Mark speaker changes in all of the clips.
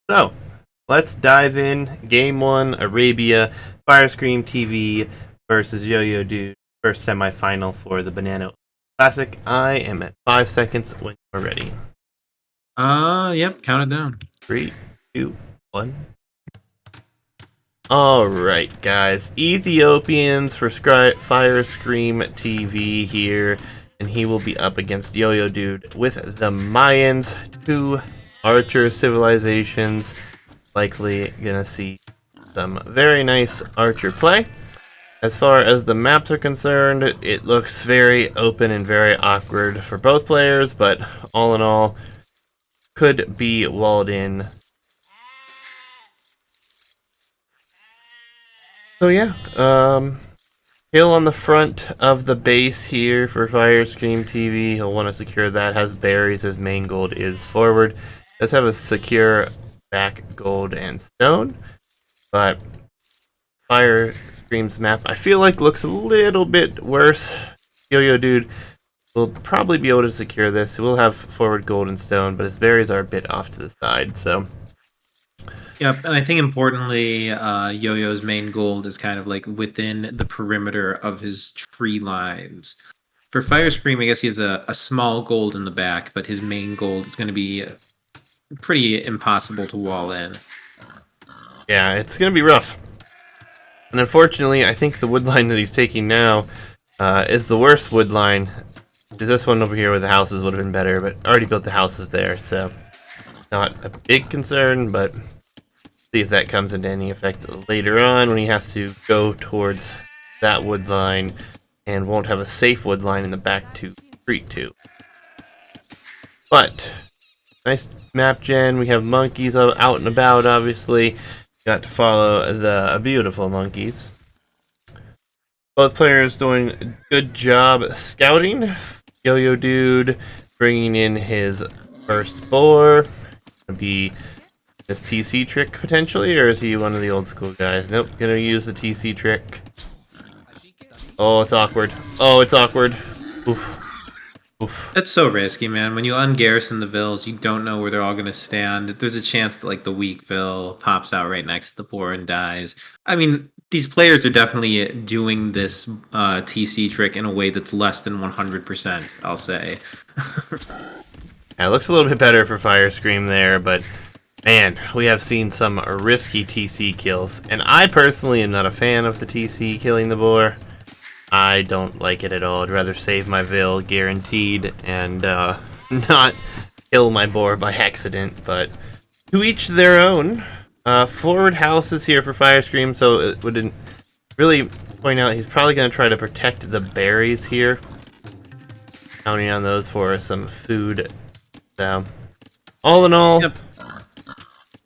Speaker 1: So, let's dive in. Game 1, Arabia, Firescreamtv versus Yo-Yo Dude, first semifinal for the Banano Classic. I am at 5 seconds when you're ready.
Speaker 2: Yep, count it down.
Speaker 1: 3, 2, 1. Alright, guys. Ethiopians for Firescreamtv here, and he will be up against Yo-Yo Dude with the Mayans, two archer civilizations. Likely gonna see some very nice archer play. As far as the maps are concerned, it looks very open and very awkward for both players, but all in all, could be walled in. So yeah, hill on the front of the base here for Firescreamtv. He'll want to secure that. Has berries. His main gold is forward. Does have a secure back gold and stone, but Firescream's map I feel like looks a little bit worse. Yo-Yo Dude will probably be able to secure this. He will have forward gold and stone, but his berries are a bit off to the side, so.
Speaker 2: Yep, and I think importantly, Yo-Yo's main gold is kind of like within the perimeter of his tree lines. For Firescream, I guess he has a small gold in the back, but his main gold is going to be pretty impossible to wall in.
Speaker 1: Yeah, it's going to be rough. And unfortunately, I think the wood line that he's taking now is the worst wood line. This one over here where the houses would have been better, but already built the houses there, so not a big concern, but see if that comes into any effect later on when he has to go towards that wood line and won't have a safe wood line in the back to retreat to. But nice map gen. We have monkeys out and about, obviously. Got to follow the beautiful monkeys. Both players doing a good job scouting. Yo-Yo Dude bringing in his first boar. Gonna be this TC trick potentially, or is he one of the old school guys? Nope, gonna use the TC trick. Oh, it's awkward. Oh, it's awkward. Oof. Oof.
Speaker 2: That's so risky, man. When you ungarrison the vills, you don't know where they're all going to stand. There's a chance that like the weak vill pops out right next to the poor and dies. I mean, these players are definitely doing this TC trick in a way that's less than 100%, I'll say.
Speaker 1: Yeah, it looks a little bit better for Firescream there, but man, we have seen some risky TC kills. And I personally am not a fan of the TC killing the boar. I don't like it at all. I'd rather save my Vill, guaranteed, and not kill my boar by accident, but to each their own. Forward house is here for Firescream, so it would really point out he's probably going to try to protect the berries here. Counting on those for some food. So, all in all,
Speaker 2: Yep.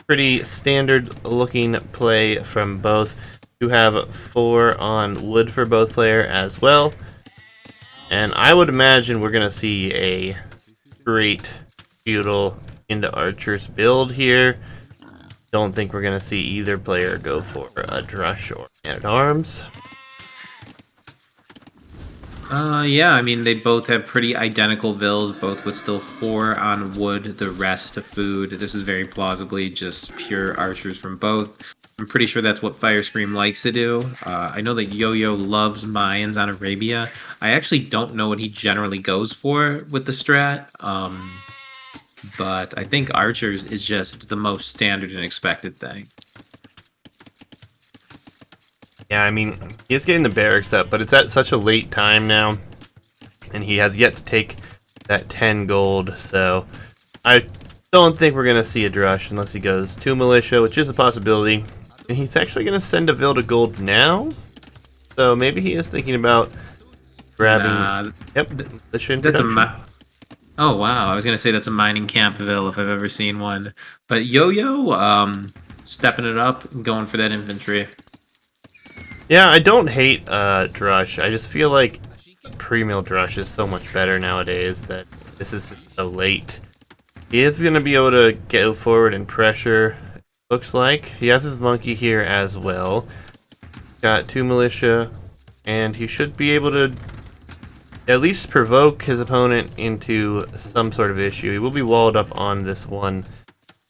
Speaker 1: pretty standard looking play from both. You have 4 on wood for both player as well. And I would imagine we're going to see a great feudal into archers build here. Don't think we're going to see either player go for a drush or man-at-arms.
Speaker 2: Yeah, I mean, they both have pretty identical vills, both with still 4 on wood, the rest to food. This is very plausibly just pure archers from both. I'm pretty sure that's what Firescream likes to do. I know that Yo-Yo loves Mayans on Arabia. I actually don't know what he generally goes for with the strat, but I think archers is just the most standard and expected thing.
Speaker 1: Yeah, I mean, he is getting the barracks up, but it's at such a late time now, and he has yet to take that 10 gold, so I don't think we're going to see a drush unless he goes to militia, which is a possibility. And he's actually going to send a Vil to gold now, so maybe he is thinking about grabbing... Yep, militia in production.
Speaker 2: Oh wow, I was gonna say that's a mining camp Vil if I've ever seen one. But Yo-Yo, stepping it up, going for that infantry.
Speaker 1: Yeah, I don't hate drush. I just feel like pre-mill drush is so much better nowadays that this is so late. He is going to be able to go forward and pressure, looks like. He has his monkey here as well. Got 2 militia, and he should be able to at least provoke his opponent into some sort of issue. He will be walled up on this one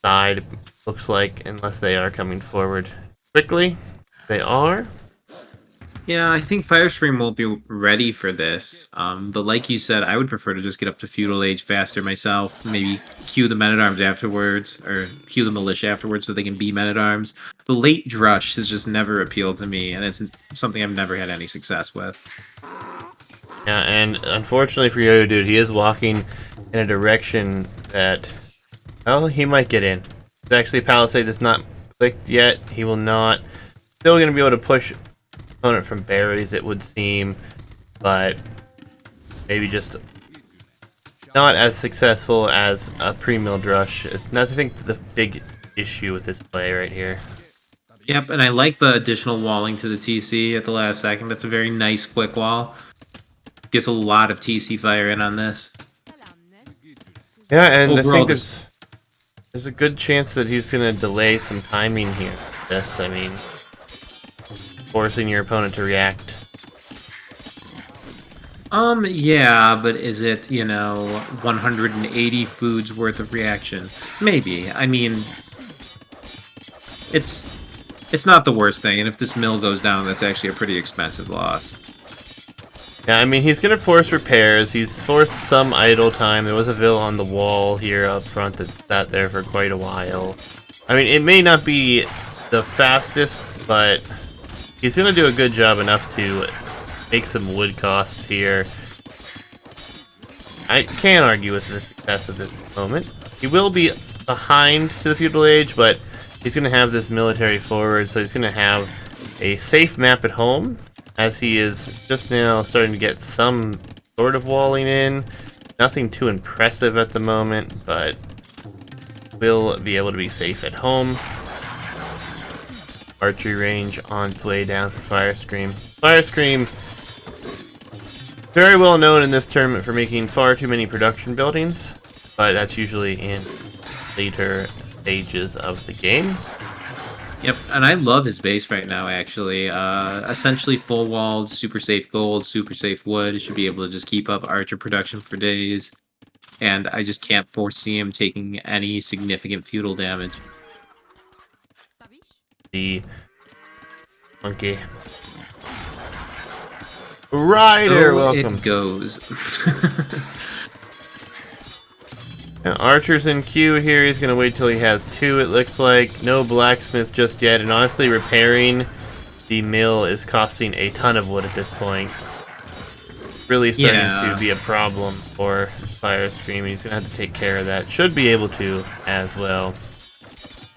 Speaker 1: side. looks like, unless they are coming forward quickly. They are.
Speaker 2: Yeah, I think Firescream won't be ready for this. But like you said, I would prefer to just get up to Feudal Age faster myself. Maybe queue the Men-at-Arms afterwards, or queue the Militia afterwards so they can be Men-at-Arms. The late Drush has just never appealed to me, and it's something I've never had any success with.
Speaker 1: Yeah, and unfortunately for Yo-Yo Dude, he is walking in a direction that, well, he might get in. It's actually Palisade that's not clicked yet. He will not. Still going to be able to push opponent from berries, it would seem, but maybe just not as successful as a pre-mill drush. That's, I think, the big issue with this play right here.
Speaker 2: Yep, and I like the additional walling to the TC at the last second. That's a very nice quick wall. Gets a lot of TC fire in on this.
Speaker 1: Yeah, and
Speaker 2: Overall,
Speaker 1: I think there's a good chance that he's going to delay some timing here. This, I mean, forcing your opponent to react.
Speaker 2: Yeah, but is it, 180 foods worth of reaction? Maybe. I mean, it's not the worst thing, and if this mill goes down, that's actually a pretty expensive loss.
Speaker 1: Yeah, I mean, he's going to force repairs. He's forced some idle time. There was a Vil on the wall here up front that sat there for quite a while. I mean, it may not be the fastest, but he's going to do a good job enough to make some wood costs here. I can't argue with the success of this moment. He will be behind to the Feudal Age, but he's going to have this military forward, so he's going to have a safe map at home, as he is just now starting to get some sort of walling in. Nothing too impressive at the moment, but will be able to be safe at home. Archery range on its way down for Firescream. Firescream, very well known in this tournament for making far too many production buildings, but that's usually in later stages of the game.
Speaker 2: Yep, and I love his base right now, actually. Essentially full walled, super safe gold, super safe wood. Should be able to just keep up archer production for days. And I just can't foresee him taking any significant feudal damage.
Speaker 1: The monkey. Rider, welcome.
Speaker 2: It goes.
Speaker 1: Now, Archer's in queue here. He's going to wait till he has 2, it looks like. No blacksmith just yet. And honestly, repairing the mill is costing a ton of wood at this point. Really starting to be a problem for Firescream. He's going to have to take care of that. Should be able to as well.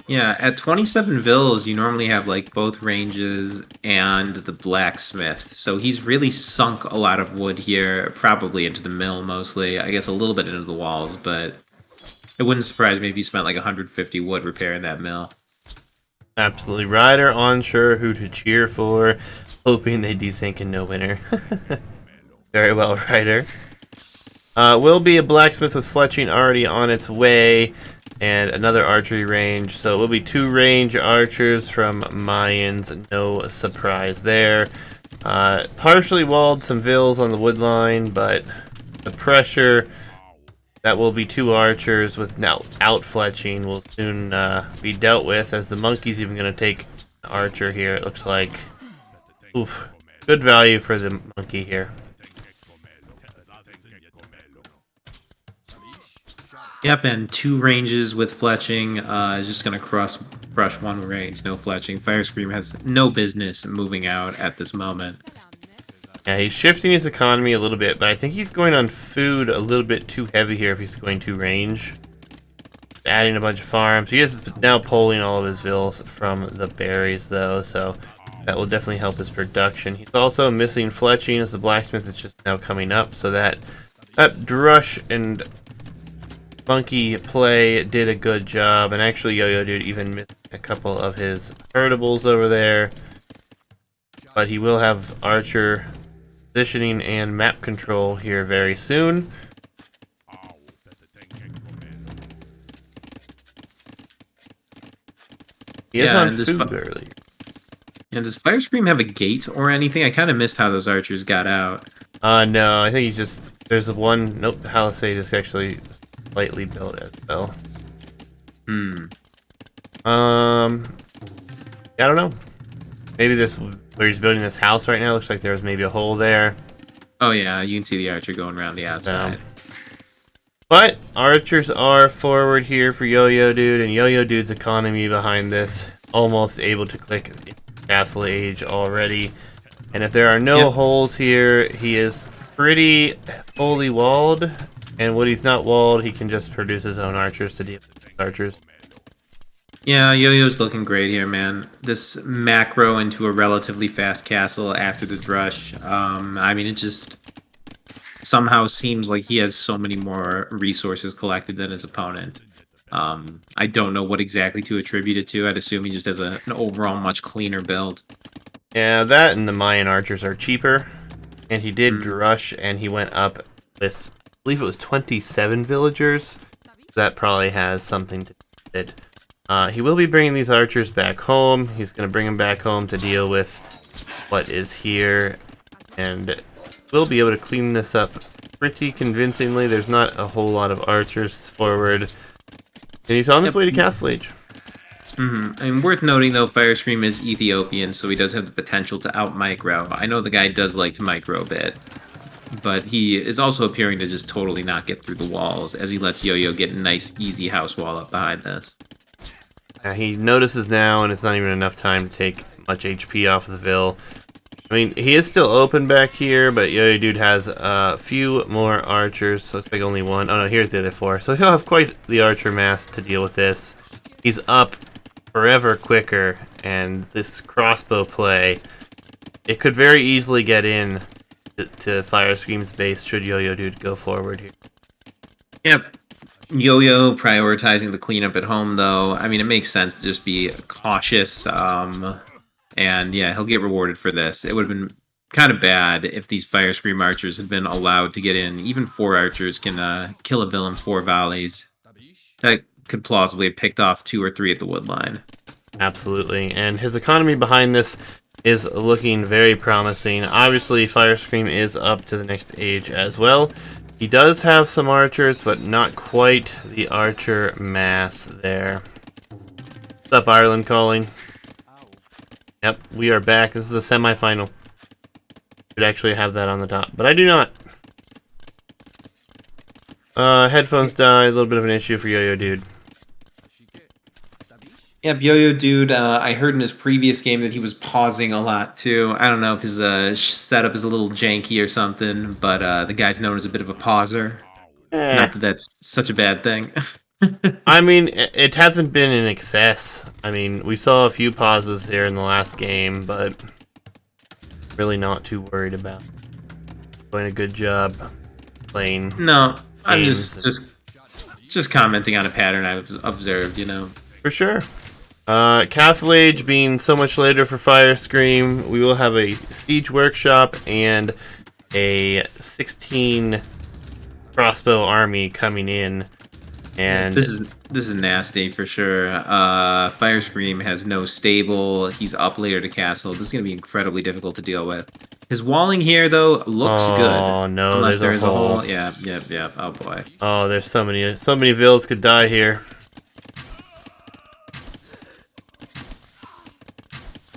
Speaker 2: Yeah, at 27 Vils, you normally have like both ranges and the blacksmith. So he's really sunk a lot of wood here, probably into the mill mostly. I guess a little bit into the walls, but it wouldn't surprise me if he spent like 150 wood repairing that mill.
Speaker 1: Absolutely. Ryder unsure who to cheer for, hoping they desync and no winner. Very well, Ryder. Will be a blacksmith with fletching already on its way, and another archery range. So it will be 2 range archers from Mayans. No surprise there. Partially walled some Vils on the wood line, but the pressure, that will be 2 archers with now out fletching will soon be dealt with, as the monkey's even going to take an archer here, it looks like. Oof. Good value for the monkey here.
Speaker 2: Yep, and 2 ranges with fletching is just going to brush 1 range, no fletching. Firescream has no business moving out at this moment.
Speaker 1: Yeah, he's shifting his economy a little bit, but I think he's going on food a little bit too heavy here if he's going to range. Adding a bunch of farms. He is now pulling all of his Vils from the berries, though, so that will definitely help his production. He's also missing fletching, as the blacksmith is just now coming up, so that drush and monkey play did a good job, and actually Yo-Yo Dude even missed a couple of his herdables over there. But he will have archer positioning and map control here very soon. He is on food early.
Speaker 2: And does Firescream have a gate or anything? I kind of missed how those archers got out.
Speaker 1: No, I think he's just... There's one... Nope, the Palisade is actually slightly built as well. I don't know. Maybe this where he's building this house right now looks like there's maybe a hole there.
Speaker 2: Oh yeah, you can see the archer going around the outside.
Speaker 1: But archers are forward here for Yo-Yo Dude, and Yo-Yo Dude's economy behind this almost able to click Castle Age already. And if there are no holes here, he is pretty fully walled. And when he's not walled, he can just produce his own archers to deal with archers.
Speaker 2: Yeah, Yo-Yo's looking great here, man. This macro into a relatively fast castle after the drush. I mean, it just somehow seems like he has so many more resources collected than his opponent. I don't know what exactly to attribute it to. I'd assume he just has an overall much cleaner build.
Speaker 1: Yeah, that and the Mayan archers are cheaper. And he did drush, and he went up with, I believe it was 27 villagers. That probably has something to do with it. He will be bringing these archers back home. He's going to bring them back home to deal with what is here. And we'll be able to clean this up pretty convincingly. There's not a whole lot of archers forward. And he's on his way to Castle Age.
Speaker 2: And worth noting, though, Firescream is Ethiopian, so he does have the potential to out-micro. I know the guy does like to micro a bit, but he is also appearing to just totally not get through the walls, as he lets Yo-Yo get a nice, easy house wall up behind this.
Speaker 1: He notices now, and it's not even enough time to take much HP off of the Vil. I mean, he is still open back here, but Yo-Yo Dude has a few more archers. Looks like only one. Oh no, here's the other four. So he'll have quite the archer mass to deal with this. He's up forever quicker, and this crossbow play, it could very easily get in to Firescream's base should Yo-Yo Dude go forward here.
Speaker 2: Yep. Yo-Yo prioritizing the cleanup at home, though. I mean, it makes sense to just be cautious. And yeah, he'll get rewarded for this. It would have been kind of bad if these Firescream archers had been allowed to get in. Even 4 archers can kill a villain 4 volleys. That could plausibly have picked off 2 or 3 at the wood line.
Speaker 1: Absolutely, and his economy behind this is looking very promising. Obviously, Firescream is up to the next age as well. He does have some archers, but not quite the archer mass there. What's up, Ireland calling? Yep, we are back. This is a semi-final. Should actually have that on the top, but I do not. Headphones die, a little bit of an issue for Yo-Yo Dude.
Speaker 2: Yep, Yo-Yo Dude, I heard in his previous game that he was pausing a lot, too. I don't know if his setup is a little janky or something, but the guy's known as a bit of a pauser. Not that that's such a bad thing.
Speaker 1: I mean, it hasn't been in excess. I mean, we saw a few pauses here in the last game, but really not too worried about it. Doing a good job playing.
Speaker 2: No, I'm just commenting on a pattern I've observed, you know.
Speaker 1: For sure. Castle Age being so much later for Firescream, we will have a siege workshop and a 16 crossbow army coming in. And
Speaker 2: this is nasty for sure. Firescream has no stable. He's up later to castle. This is gonna be incredibly difficult to deal with. His walling here though looks good.
Speaker 1: Oh no,
Speaker 2: unless
Speaker 1: there's a hole.
Speaker 2: Yeah. Oh boy.
Speaker 1: Oh, there's so many vills could die here.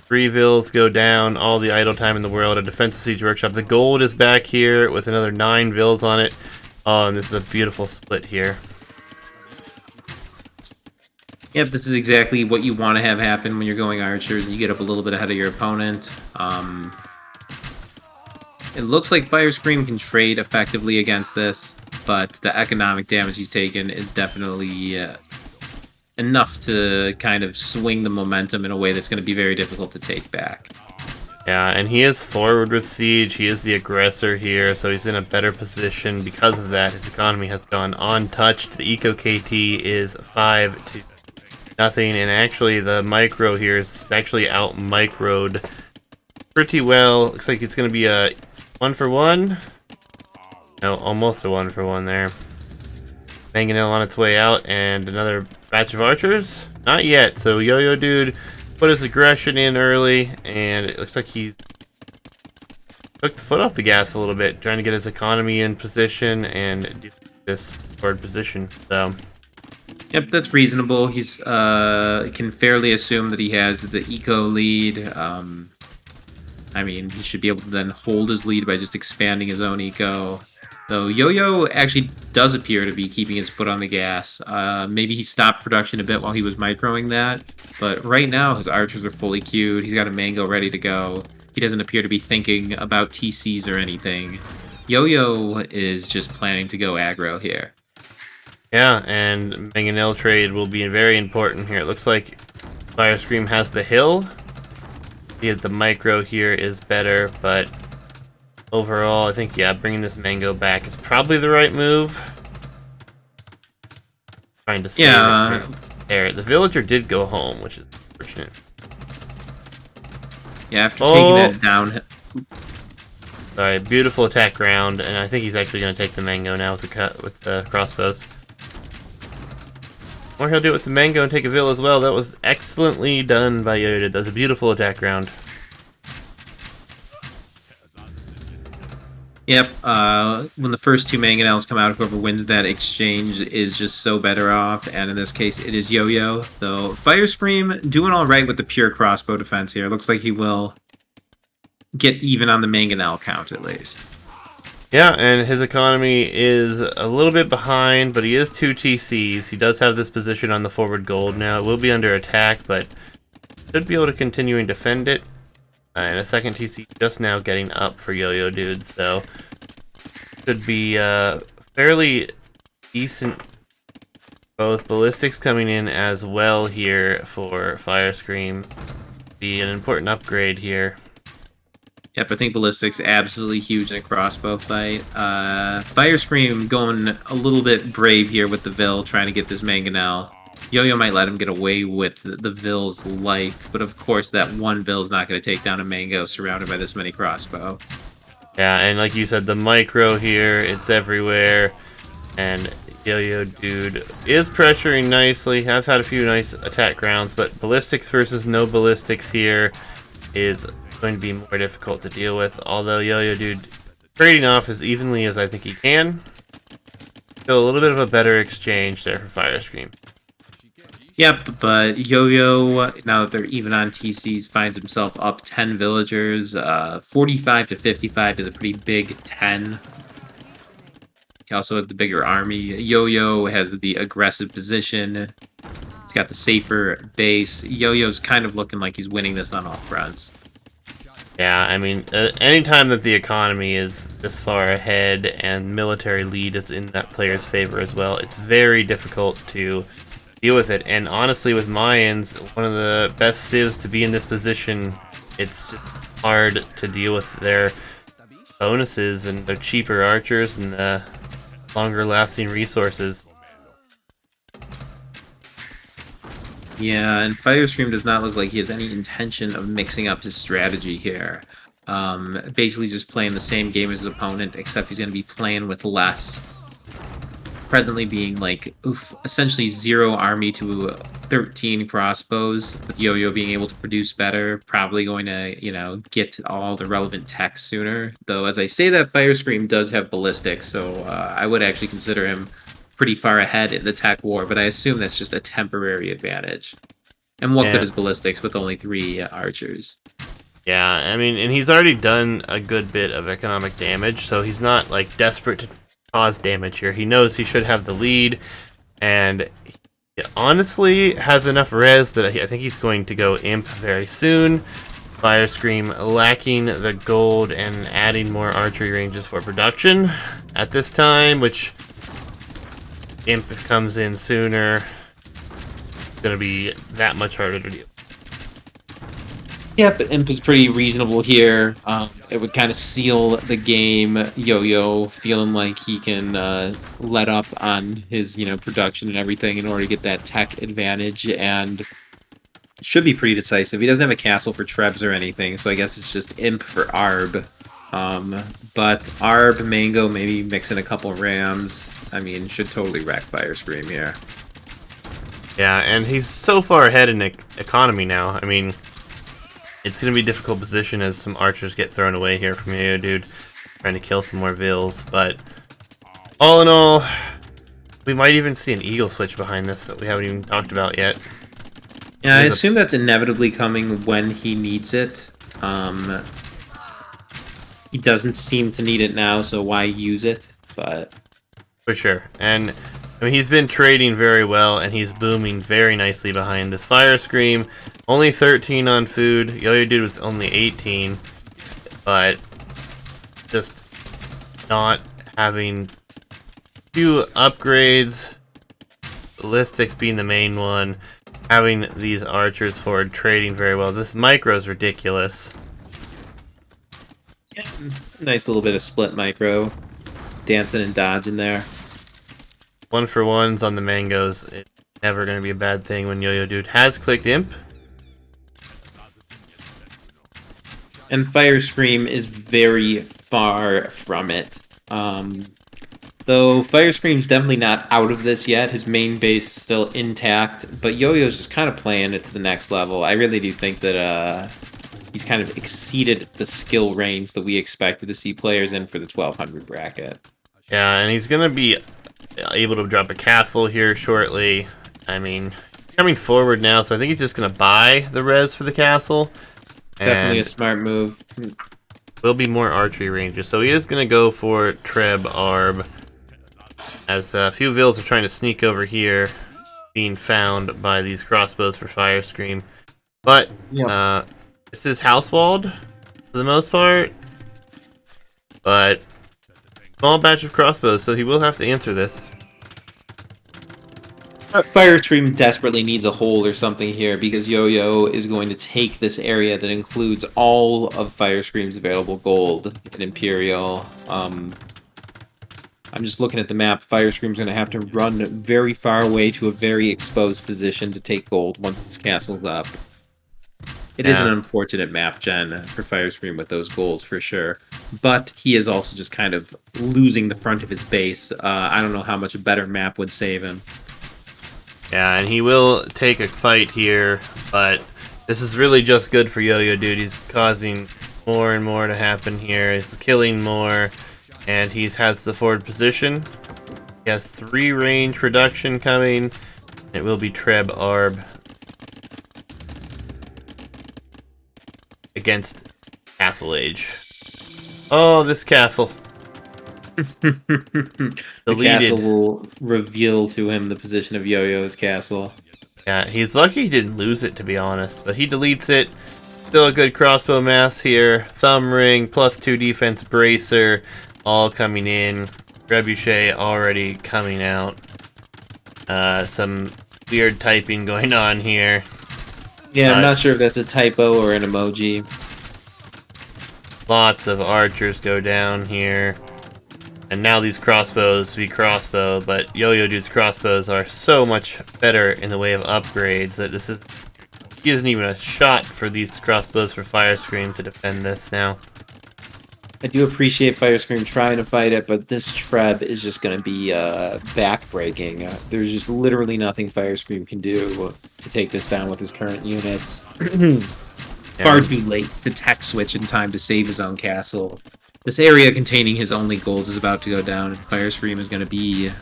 Speaker 1: 3 vills go down, all the idle time in the world, a defensive siege workshop. The gold is back here with another 9 vills on it. Oh, and this is a beautiful split here.
Speaker 2: Yep, this is exactly what you want to have happen when you're going archers. You get up a little bit ahead of your opponent. It looks like Firescream can trade effectively against this, but the economic damage he's taken is definitely enough to kind of swing the momentum in a way that's going to be very difficult to take back.
Speaker 1: Yeah, and he is forward with siege. He is the aggressor here, so he's in a better position. Because of that, his economy has gone untouched. The Eco KT is 5-0, and actually the micro here is actually out microed pretty well. Looks like it's going to be a 1-for-1. No, almost a 1-for-1 there. Mangonel on its way out, and another batch of archers? Not yet, so Yo-Yo Dude put his aggression in early, and it looks like he's took the foot off the gas a little bit, trying to get his economy in position and do this forward position. So
Speaker 2: Yep, that's reasonable. He's can fairly assume that he has the eco lead. I mean, he should be able to then hold his lead by just expanding his own eco. Though Yo-Yo actually does appear to be keeping his foot on the gas. Maybe he stopped production a bit while he was microing that, but right now his archers are fully queued. He's got a mango ready to go. He doesn't appear to be thinking about TCs or anything. Yo-Yo is just planning to go aggro here.
Speaker 1: Yeah, and Mangonel trade will be very important here. It looks like Firescream has the hill. The micro here is better, but overall, I think, yeah, bringing this mango back is probably the right move. Trying to save it there. The villager did go home, which is unfortunate.
Speaker 2: Yeah, after taking that down.
Speaker 1: Sorry, beautiful attack round, and I think he's actually going to take the mango now with the crossbows. Or he'll do it with the mango and take a vill as well. That was excellently done by Yoda. That was a beautiful attack round.
Speaker 2: Yep, when the first two mangonels come out, whoever wins that exchange is just so better off, and in this case, it is Yo-Yo. Though Firescream doing all right with the pure crossbow defense here. Looks like he will get even on the mangonel count, at least.
Speaker 1: Yeah, and his economy is a little bit behind, but he is 2 TCs. He does have this position on the forward gold now. It will be under attack, but should be able to continue and defend it. And a second TC just now getting up for Yo-Yo Dude, so should be fairly decent. Both ballistics coming in as well here for Firescream. Be an important upgrade here.
Speaker 2: Yep, I think ballistics absolutely huge in a crossbow fight. Firescream going a little bit brave here with the Vill, trying to get this mangonel. Yo-Yo might let him get away with the Vill's life, but of course that one Vill's not going to take down a mango surrounded by this many crossbow.
Speaker 1: Yeah, and like you said, the micro here, it's everywhere. And Yo-Yo Dude is pressuring nicely, has had a few nice attack rounds, but ballistics versus no ballistics here is going to be more difficult to deal with, although Yo-Yo Dude trading off as evenly as I think he can. So a little bit of a better exchange there for Firescream.
Speaker 2: Yep, but Yo-Yo, now that they're even on TCs, finds himself up 10 villagers. 45 to 55 is a pretty big 10. He also has the bigger army. Yo-Yo has the aggressive position. He's got the safer base. Yo-Yo's kind of looking like he's winning this on all fronts.
Speaker 1: Yeah, I mean, anytime that the economy is this far ahead and military lead is in that player's favor as well, it's very difficult to deal with it. And honestly, with Mayans, one of the best civs to be in this position, it's just hard to deal with their bonuses and their cheaper archers and the longer lasting resources.
Speaker 2: Yeah, and Firescream does not look like he has any intention of mixing up his strategy here. Basically just playing the same game as his opponent, except he's going to be playing with less. Presently being like, essentially 0 army to 13 crossbows, with Yo-Yo being able to produce better, probably going to, get all the relevant tech sooner. Though, as I say that, Firescream does have ballistics, so I would actually consider him pretty far ahead in the tech war, but I assume that's just a temporary advantage. And what good is ballistics with only 3 archers?
Speaker 1: Yeah, I mean, and he's already done a good bit of economic damage, so he's not like desperate to cause damage here. He knows he should have the lead, and he honestly has enough res that I think he's going to go imp very soon. Firescream lacking the gold and adding more archery ranges for production at this time, which imp comes in sooner. It's going to be that much harder to deal.
Speaker 2: Yeah, but imp is pretty reasonable here. It would kind of seal the game. Yo-Yo feeling like he can let up on his, production and everything in order to get that tech advantage, and should be pretty decisive. He doesn't have a castle for Trebs or anything, so I guess it's just imp for Arb. But Arb, Mango, maybe mix in a couple Rams. I mean, should totally wreck Firescream here.
Speaker 1: Yeah, and he's so far ahead in economy now. I mean, it's going to be a difficult position as some archers get thrown away here from Yo-Yo Dude, trying to kill some more Vills. But all in all, We might even see an eagle switch behind this that we haven't even talked about yet.
Speaker 2: Yeah, I assume that's inevitably coming when he needs it. He doesn't seem to need it now, so why use it? But
Speaker 1: for sure. And I mean, he's been trading very well, and he's booming very nicely behind this Firescream. Only 13 on food. Yo-Yo Dude with only 18, but just not having few upgrades. Ballistics being the main one. Having these archers forward trading very well. This micro is ridiculous.
Speaker 2: yeah, nice little bit of split micro, dancing and dodging there.
Speaker 1: 1-for-1s on the mangoes. It's never going to be a bad thing when Yo-Yo Dude has clicked Imp.
Speaker 2: And Firescream is very far from it. Though Firescream's definitely not out of this yet. His main base is still intact, but Yo-Yo's just kind of playing it to the next level. I really do think that he's kind of exceeded the skill range that we expected to see players in for the 1200 bracket.
Speaker 1: Yeah, and he's going to be able to drop a castle here shortly. I mean, coming forward now, so I think he's just going to buy the res for the castle.
Speaker 2: Definitely a smart move.
Speaker 1: Will be more archery ranges, so he is going to go for Treb Arb. As a few Vils are trying to sneak over here, being found by these crossbows for Firescream. But this is housewalled for the most part. But small batch of crossbows, so he will have to answer this.
Speaker 2: Firescream desperately needs a hole or something here because Yo-Yo is going to take this area that includes all of Firescream's available gold and Imperial. I'm just looking at the map. Firescream's going to have to run very far away to a very exposed position to take gold once this castle's up. It is an unfortunate map gen for Firescream with those golds for sure, but he is also just kind of losing the front of his base. I don't know how much a better map would save him.
Speaker 1: Yeah, and he will take a fight here, but this is really just good for Yo-Yo Dude. He's causing more and more to happen here. He's killing more, and he has the forward position. He has 3 range reduction coming. It will be Treb Arb against Castle Age. Oh, this castle.
Speaker 2: The castle will reveal to him the position of Yo-Yo's castle.
Speaker 1: Yeah, he's lucky he didn't lose it, to be honest, but he deletes it. Still a good crossbow mass here. Thumb ring, +2 defense bracer, all coming in. Trebuchet already coming out. Some weird typing going on here.
Speaker 2: Yeah, I'm not sure if that's a typo or an emoji.
Speaker 1: Lots of archers go down here. And now these crossbows be crossbow, but Yo-Yo Dude's crossbows are so much better in the way of upgrades that he isn't even a shot for these crossbows for Firescream to defend this now.
Speaker 2: I do appreciate Firescream trying to fight it, but this Treb is just going to be back-breaking. There's just literally nothing Firescream can do to take this down with his current units. Far too late to tech switch in time to save his own castle. This area containing his only golds is about to go down, and Firescream is going to be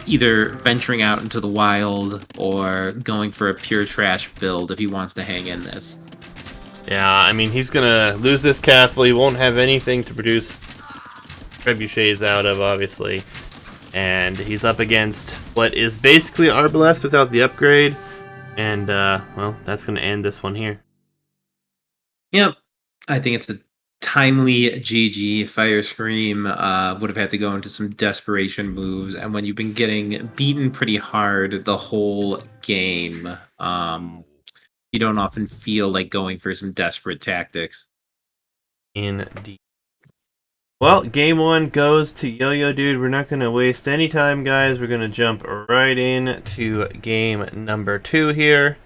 Speaker 2: either venturing out into the wild or going for a pure trash build if he wants to hang in this.
Speaker 1: Yeah, I mean, he's going to lose this castle. He won't have anything to produce trebuchets out of, obviously. And he's up against what is basically Arbalest without the upgrade. And, well, that's going to end this one here.
Speaker 2: Yep. I think it's a timely GG. Firescream would have had to go into some desperation moves, and when you've been getting beaten pretty hard the whole game, you don't often feel like going for some desperate tactics.
Speaker 1: Indeed. Well, game 1 goes to Yo-Yo Dude. We're not going to waste any time, guys. We're going to jump right in to game number 2 here.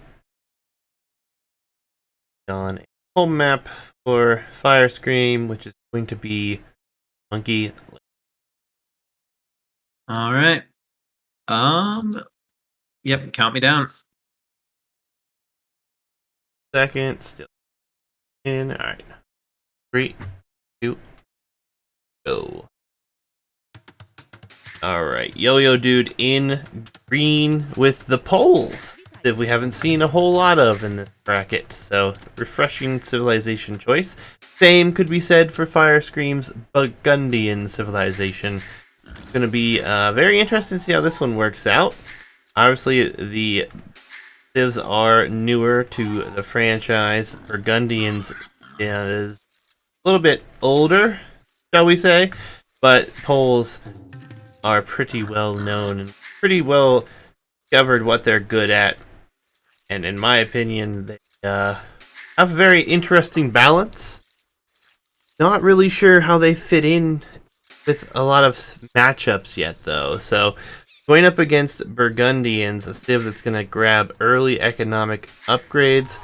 Speaker 1: On a home map for Firescream, which is going to be Monkey.
Speaker 2: All right. Yep, count me down.
Speaker 1: Second, still in. All right. 3, 2, go. Alright, Yo-Yo Dude in green with the poles that we haven't seen a whole lot of in this bracket. So, refreshing civilization choice. Same could be said for Firescream's Burgundian civilization. It's going to be very interesting to see how this one works out. Obviously, the civs are newer to the franchise. Burgundians is a little bit older, shall we say, but poles are pretty well known and pretty well discovered what they're good at. And in my opinion, they have a very interesting balance. Not really sure how they fit in with a lot of matchups yet, though. So, going up against Burgundians, a civ that's going to grab early economic upgrades.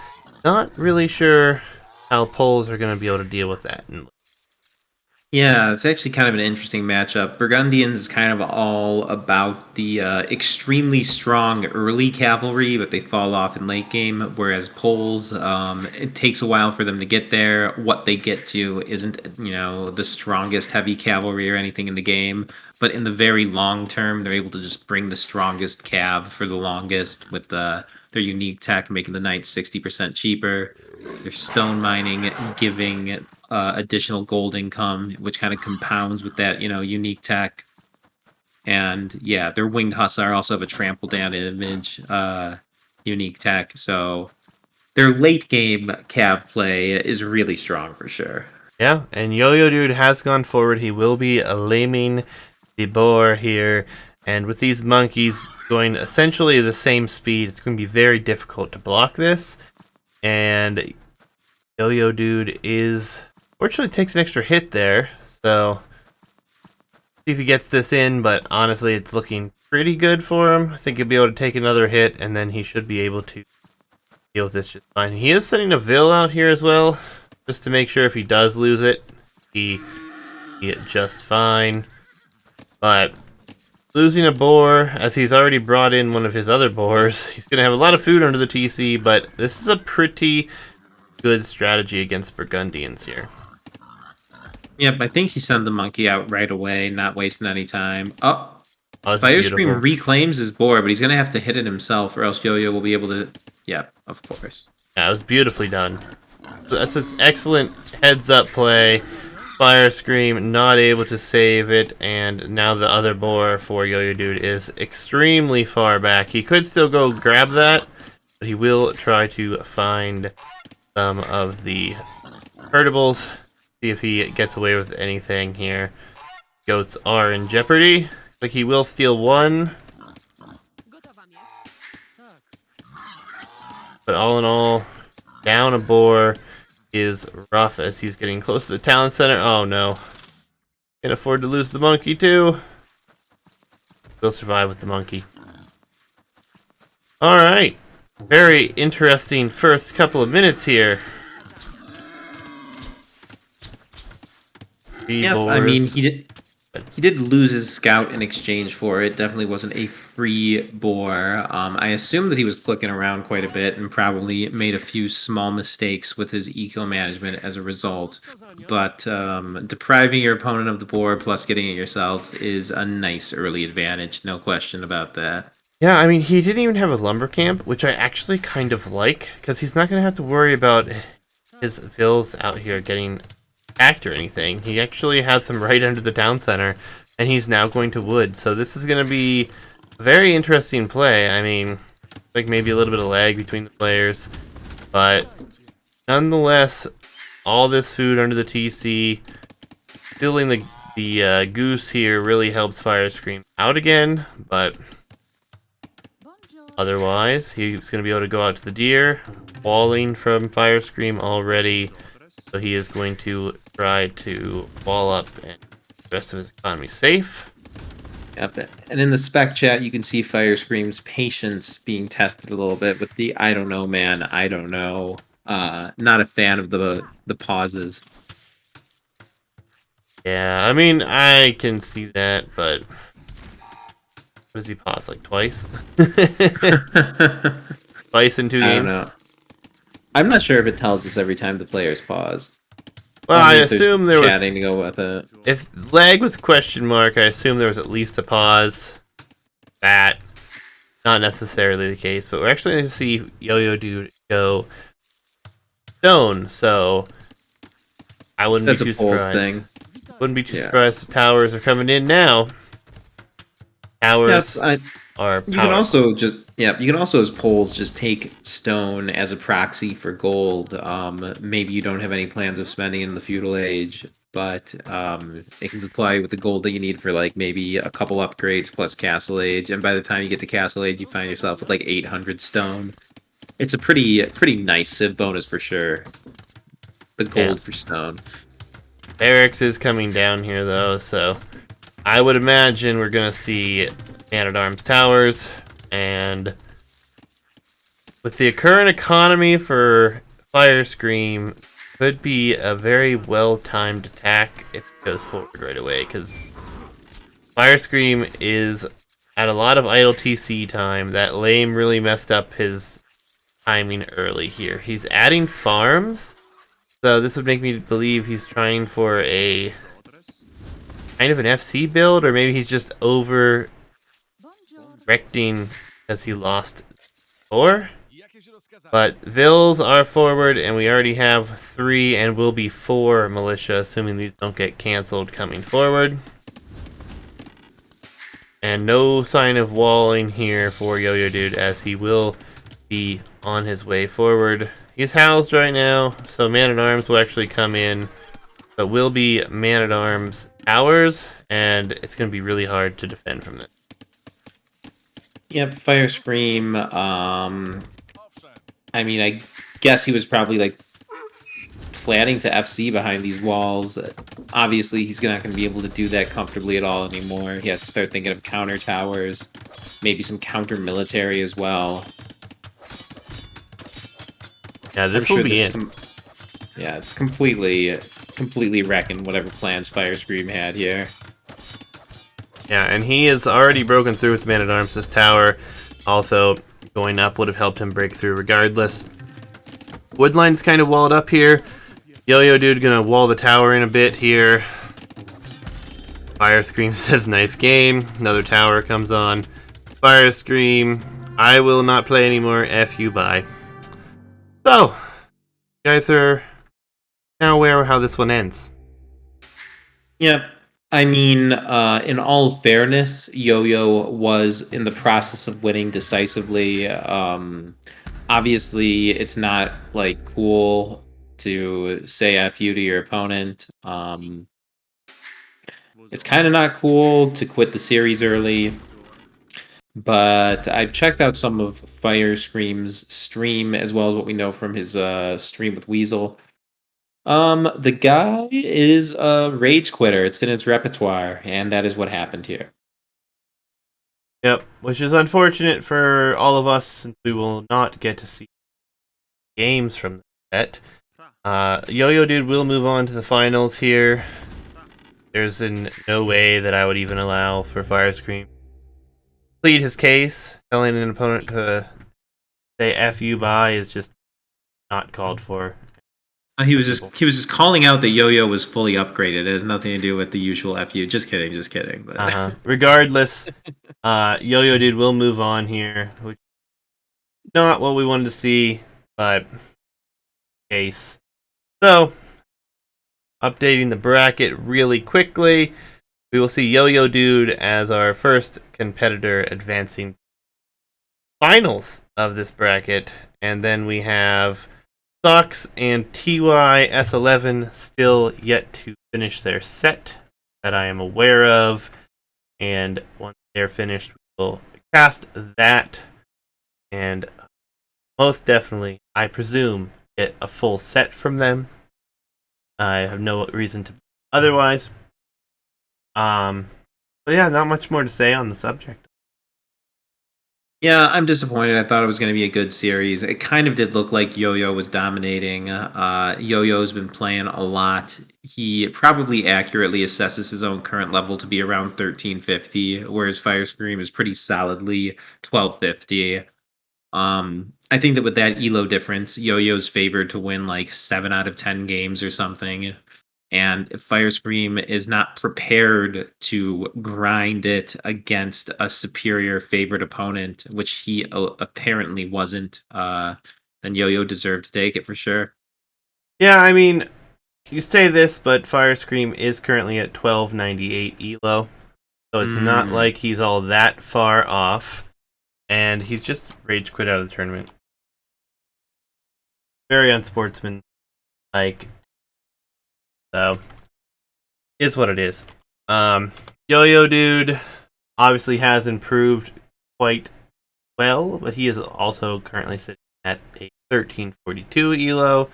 Speaker 1: Not really sure how Poles are going to be able to deal with that.
Speaker 2: Yeah, it's actually kind of an interesting matchup. Burgundians is kind of all about the extremely strong early cavalry, but they fall off in late game. Whereas Poles, it takes a while for them to get there. What they get to isn't, the strongest heavy cavalry or anything in the game. But in the very long term, they're able to just bring the strongest cav for the longest with their unique tech, making the knights 60% cheaper. They're stone mining, giving additional gold income, which kind of compounds with that, unique tech. And yeah, their winged hussar also have a trample down image, unique tech. So their late game cav play is really strong for sure.
Speaker 1: Yeah, and Yo-Yo Dude has gone forward. He will be laming the boar here. And with these monkeys going essentially the same speed, it's going to be very difficult to block this. And Yo-Yo Dude fortunately takes an extra hit there. So, see if he gets this in, but honestly, it's looking pretty good for him. I think he'll be able to take another hit, and then he should be able to deal with this just fine. He is sending a Vil out here as well, just to make sure if he does lose it, he get just fine. But losing a boar, as he's already brought in one of his other boars, he's going to have a lot of food under the TC, but this is a pretty good strategy against Burgundians here.
Speaker 2: Yep, I think he sent the monkey out right away, not wasting any time.
Speaker 1: Oh,
Speaker 2: Firescream reclaims his boar, but he's going to have to hit it himself, or else Yo-Yo will be able to... Yep, of course.
Speaker 1: Yeah, it was beautifully done. That's an excellent heads-up play. Firescream not able to save it, and now the other boar for Yo-Yo Dude is extremely far back. He could still go grab that, but he will try to find some of the herdables. See if he gets away with anything here. Goats are in jeopardy. Like he will steal one. But all in all, down a boar is rough as he's getting close to the talent center. Oh no. Can't afford to lose the monkey too. He'll survive with the monkey. Alright. Very interesting first couple of minutes here.
Speaker 2: Yep, I mean, he did lose his scout in exchange for it. Definitely wasn't a free boar. I assume that he was clicking around quite a bit and probably made a few small mistakes with his eco management as a result. But depriving your opponent of the boar plus getting it yourself is a nice early advantage. No question about that.
Speaker 1: Yeah, I mean, he didn't even have a lumber camp, which I actually kind of like, because he's not going to have to worry about his Vils out here getting attacked or anything. He actually has them right under the town center, and he's now going to wood. So this is going to be a very interesting play. I mean, like maybe a little bit of lag between the players, but nonetheless, all this food under the TC, stealing the goose here really helps Firescream out again, but otherwise, he's going to be able to go out to the deer, walling from Firescream already. So he is going to try to wall up and keep the rest of his economy safe.
Speaker 2: Yep. And in the spec chat, you can see Firescream's patience being tested a little bit with the "I don't know, man, I don't know." Not a fan of the pauses.
Speaker 1: Yeah, I mean, I can see that, but what does he pause, like twice? Twice in 2 games?
Speaker 2: I don't know. I'm not sure if it tells us every time the players pause.
Speaker 1: Well, I
Speaker 2: Only if there's
Speaker 1: assume there was.
Speaker 2: chatting to go with it.
Speaker 1: If lag was question mark, I assume there was at least a pause. That not necessarily the case, but we're actually going to see Yo-Yo Dude go stone, so I wouldn't
Speaker 2: That's
Speaker 1: be
Speaker 2: a
Speaker 1: too
Speaker 2: polls
Speaker 1: surprised.
Speaker 2: thing.
Speaker 1: Wouldn't be too
Speaker 2: Yeah.
Speaker 1: surprised if towers are coming in now. Towers are
Speaker 2: You can
Speaker 1: powerful.
Speaker 2: also you can also as polls just take stone as a proxy for gold. Maybe you don't have any plans of spending in the feudal age, but it can supply you with the gold that you need for like maybe a couple upgrades plus castle age. And by the time you get to castle age, you find yourself with like 800 stone. It's a pretty nice civ bonus for sure. The gold
Speaker 1: Yeah.
Speaker 2: for stone.
Speaker 1: Barracks is coming down here though, so I would imagine we're gonna see Man-at-Arms towers, and with the current economy for Firescream, could be a very well-timed attack if it goes forward right away, because Firescream is at a lot of idle TC time. That lame really messed up his timing early here. He's adding farms, so this would make me believe he's trying for a kind of an FC build, or maybe he's just over directing because he lost 4. But Vills are forward, and we already have 3 and will be 4 militia, assuming these don't get cancelled coming forward. And no sign of walling here for Yo-Yo Dude, as he will be on his way forward. He's housed right now, so Man-at-Arms will actually come in, but will be Man-at-Arms towers, and it's going to be really hard to defend from this.
Speaker 2: Yep, Firescream. I mean, I guess he was probably like slanting to FC behind these walls. Obviously, he's not going to be able to do that comfortably at all anymore. He has to start thinking of counter towers, maybe some counter military as well.
Speaker 1: Yeah, this will be in.
Speaker 2: Yeah, it's completely wrecking whatever plans Firescream had here.
Speaker 1: Yeah, and he has already broken through with the Man-at-Arms. This tower, also going up, would have helped him break through regardless. Woodline's kind of walled up here. Yo-Yo Dude gonna wall the tower in a bit here. Firescream says nice game. Another tower comes on. Firescream, I will not play anymore. F you, bye. So, you guys are now aware of how this one ends.
Speaker 2: Yeah. I mean, in all fairness, Yo-Yo was in the process of winning decisively. Obviously, it's not like cool to say "f you" to your opponent. It's kind of not cool to quit the series early. But I've checked out some of Firescream's stream as well as what we know from his stream with Weasel. The guy is a rage quitter. It's in his repertoire, and that is what happened here.
Speaker 1: Yep, which is unfortunate for all of us, since we will not get to see games from that. Yo-Yo Dude will move on to the finals here. There's no way that I would even allow for Firescream to plead his case. Telling an opponent to say F you bye is just not called for.
Speaker 2: He was just calling out that Yo-Yo was fully upgraded. It has nothing to do with the usual FU. Just kidding. But
Speaker 1: Regardless, Yo-Yo Dude will move on here, which is not what we wanted to see, but case. So, updating the bracket really quickly, we will see Yo-Yo Dude as our first competitor advancing finals of this bracket, and then we have Sox and TYS11 still yet to finish their set that I am aware of, and once they're finished, we will cast that, and most definitely, I presume, get a full set from them. I have no reason to otherwise. But yeah, not much more to say on the subject.
Speaker 2: yeah, I'm disappointed. I thought it was going to be a good series. It kind of did look like Yo-Yo was dominating. Yo-Yo's been playing a lot. He probably accurately assesses his own current level to be around 1350, whereas Firescream is pretty solidly 1250. I think that with that Elo difference, Yo-Yo's favored to win like 7 out of 10 games or something. And if Firescream is not prepared to grind it against a superior favorite opponent, which he apparently wasn't, then Yo-Yo deserved to take it for sure.
Speaker 1: Yeah, I mean, you say this, but Firescream is currently at 1298 elo, so it's not
Speaker 2: Mm.
Speaker 1: like he's all that far off, and he's just rage quit out of the tournament. Very unsportsmanlike. So, is what it is. Yo-Yo Dude obviously has improved quite well, but he is also currently sitting at a 1342 elo.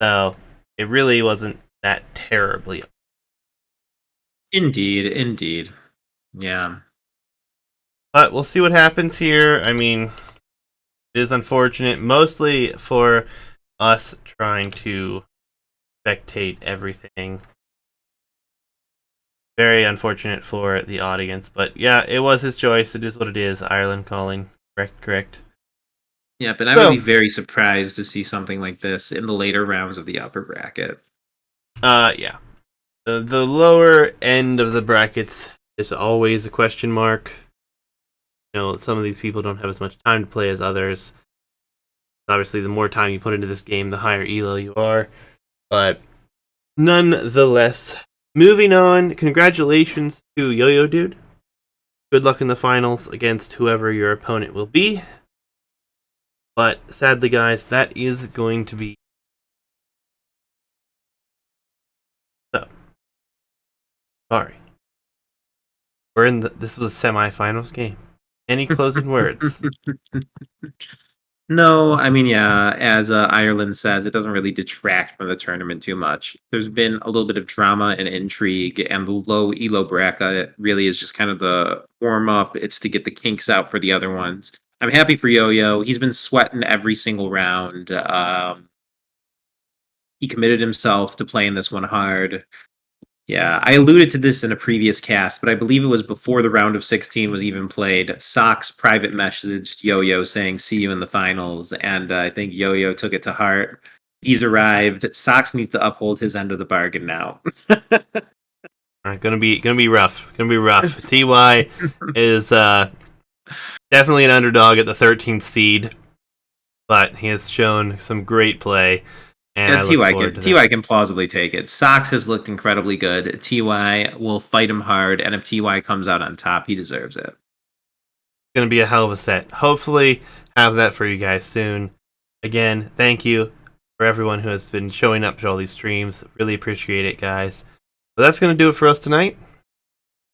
Speaker 1: So, it really wasn't that terribly.
Speaker 2: Indeed, indeed. Yeah.
Speaker 1: But we'll see what happens here. I mean, it is unfortunate, mostly for us trying to spectate everything. Very unfortunate for the audience, but yeah, it was his choice. It is what it is. Ireland calling. Correct.
Speaker 2: Yeah, but I would be very surprised to see something like this in the later rounds of the upper bracket.
Speaker 1: Yeah. The lower end of the brackets is always a question mark. You know, some of these people don't have as much time to play as others. Obviously, the more time you put into this game, the higher elo you are. But nonetheless, moving on, congratulations to Yo-Yo Dude. Good luck in the finals against whoever your opponent will be. But sadly, guys, that is going to be so. Sorry. This was a semi-finals game. Any closing words?
Speaker 2: No, I mean, yeah, as Ireland says, it doesn't really detract from the tournament too much. There's been a little bit of drama and intrigue, and the low elo bracket really is just kind of the warm up. It's to get the kinks out for the other ones. I'm happy for Yo-Yo. He's been sweating every single round. He committed himself to playing this one hard. Yeah, I alluded to this in a previous cast, but I believe it was before the round of 16 was even played. Sox private messaged Yo-Yo saying, "See you in the finals," and I think Yo-Yo took it to heart. He's arrived. Sox needs to uphold his end of the bargain now.
Speaker 1: Gonna be rough. Gonna be rough. Ty is definitely an underdog at the 13th seed, but he has shown some great play, and I look forward to that.
Speaker 2: Ty can plausibly take it. Sox has looked incredibly good. Ty will fight him hard, and if Ty comes out on top, he deserves it.
Speaker 1: Gonna be a hell of a set. Hopefully, have that for you guys soon. Again, thank you for everyone who has been showing up to all these streams. Really appreciate it, guys. But that's gonna do it for us tonight.